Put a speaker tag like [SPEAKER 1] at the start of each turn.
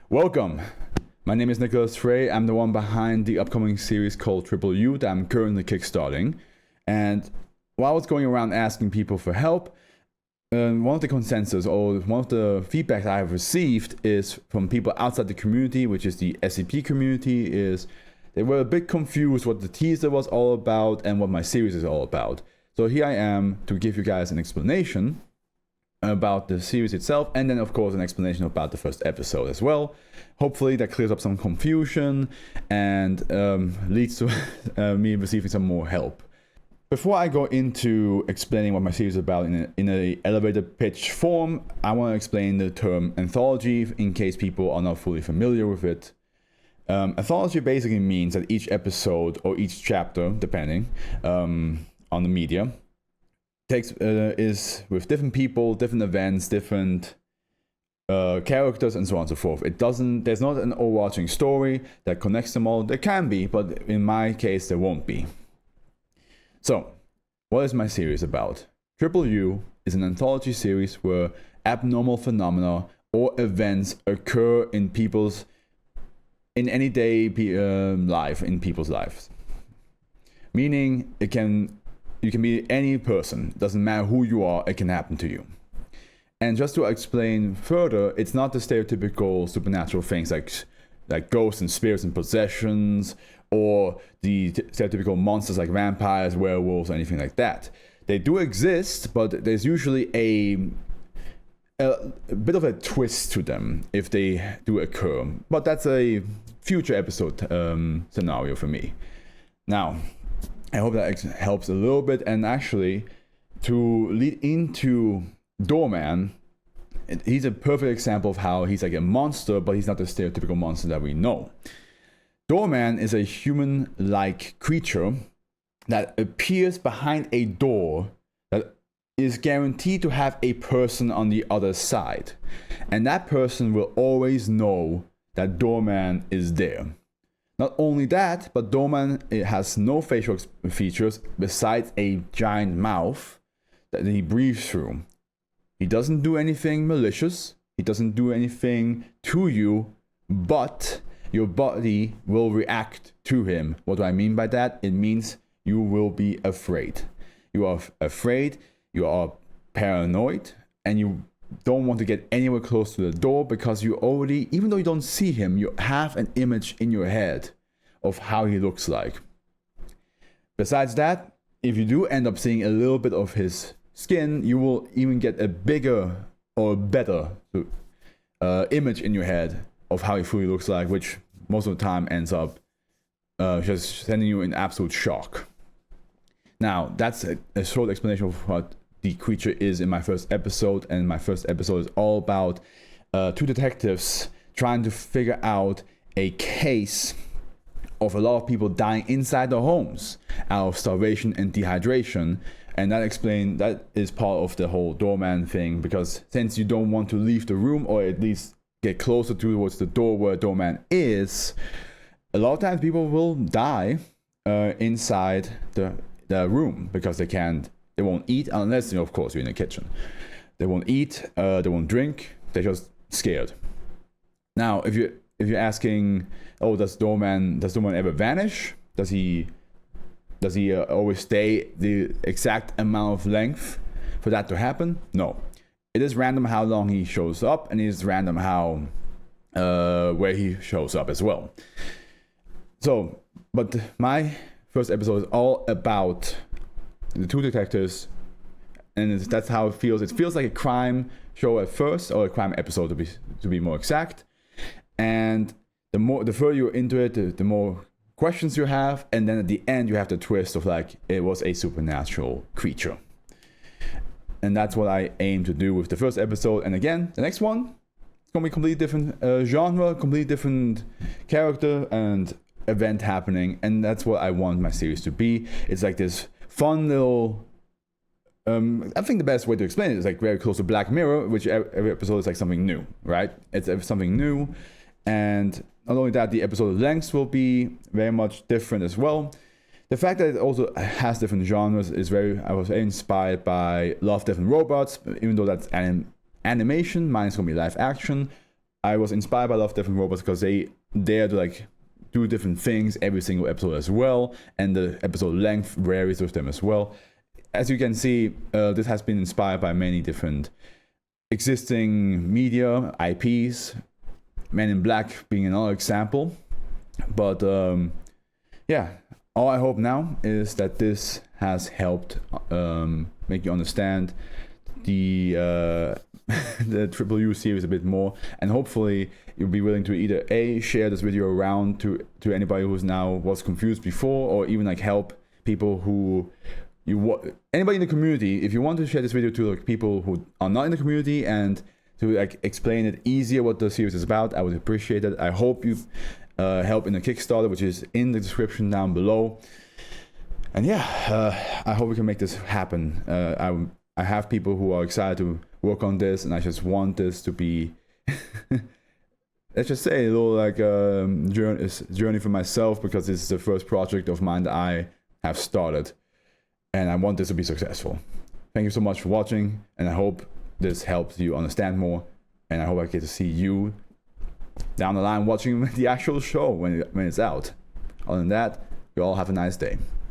[SPEAKER 1] Welcome. My name is Nicholas Frey. I'm the one behind the upcoming series called Triple U that I'm currently kickstarting. And while I was going around asking people for help, one of the consensus or one of the feedback I have received is from people outside the community, which is the SCP community, is they were a bit confused what the teaser was all about and what my series is all about. So here I am to give you guys an explanation about the series itself, and then of course an explanation about the first episode as well. Hopefully that clears up some confusion and leads to me receiving some more help. Before I go into explaining what my series is about in a elevator pitch form, I want to explain the term anthology in case people are not fully familiar with it. Anthology basically means that each episode or each chapter, depending on the media, is with different people, different events, different characters, and so on and so forth. There's not an overarching story that connects them all. There can be, but in my case, there won't be. So, what is my series about? Triple U is an anthology series where abnormal phenomena or events occur in anyday life, in people's lives. Meaning, you can be any person. Doesn't matter who you are, it can happen to you. And just to explain further, it's not the stereotypical supernatural things like ghosts and spirits and possessions, or the stereotypical monsters like vampires, werewolves, anything like that. They do exist, but there's usually a bit of a twist to them if they do occur. But that's a future episode scenario for me. Now, I hope that helps a little bit. And actually, to lead into Doorman, he's a perfect example of how he's like a monster, but he's not the stereotypical monster that we know. Doorman is a human-like creature that appears behind a door that is guaranteed to have a person on the other side. And that person will always know that Doorman is there. Not only that, but Doorman has no facial features besides a giant mouth that he breathes through. He doesn't do anything malicious. He doesn't do anything to you, but your body will react to him. What do I mean by that? It means you will be afraid. You are afraid, you are paranoid, and you don't want to get anywhere close to the door because you already, even though you don't see him, you have an image in your head of how he looks like. Besides that, if you do end up seeing a little bit of his skin, you will even get a bigger or better image in your head of how he fully looks like, which most of the time ends up just sending you in absolute shock. Now, that's a short explanation of what the creature is in my first episode, and my first episode is all about two detectives trying to figure out a case of a lot of people dying inside their homes out of starvation and dehydration. And that is part of the whole Doorman thing, because since you don't want to leave the room, or at least get closer towards the door where Doorman is, a lot of times people will die inside the room because they won't eat unless, of course, you're in the kitchen. They won't eat, they won't drink, they're just scared. Now, if you're asking, does Doorman ever vanish? Does he always stay the exact amount of length for that to happen? No. It is random how long he shows up, and it is random how where he shows up as well. So, but my first episode is all about the two detectives, and that's how it feels. It feels like a crime show at first, or a crime episode to be more exact. And the further you're into it, the more questions you have, and then at the end you have the twist of like it was a supernatural creature. And that's what I aim to do with the first episode. And again, the next one, it's gonna be completely different genre, completely different character and event happening, and that's what I want my series to be. It's like this fun little I think the best way to explain it is like very close to Black Mirror, which every episode is like something new, right? It's something new. And not only that, the episode lengths will be very much different as well. The fact that it also has different genres is I was very inspired by Love, Death and Robots, even though that's animation, mine is going to be live action. I was inspired by a lot of different robots because they dare to like do different things every single episode as well, and the episode length varies with them as well. As you can see, this has been inspired by many different existing media, IPs, Men in Black being another example. But yeah, all I hope now is that this has helped make you understand the the Triple U series a bit more, and hopefully you'll be willing to either A, share this video around to anybody who's now was confused before, or even like help people who anybody in the community. If you want to share this video to like people who are not in the community and to like explain it easier what the series is about, I would appreciate it. I hope you help in the Kickstarter, which is in the description down below. And yeah, I hope we can make this happen. I have people who are excited to work on this, and I just want this to be, let's just say, a little like journey for myself, because this is the first project of mine that I have started, and I want this to be successful. Thank you so much for watching, and I hope this helps you understand more, and I hope I get to see you down the line watching the actual show when it's out. Other than that, you all have a nice day.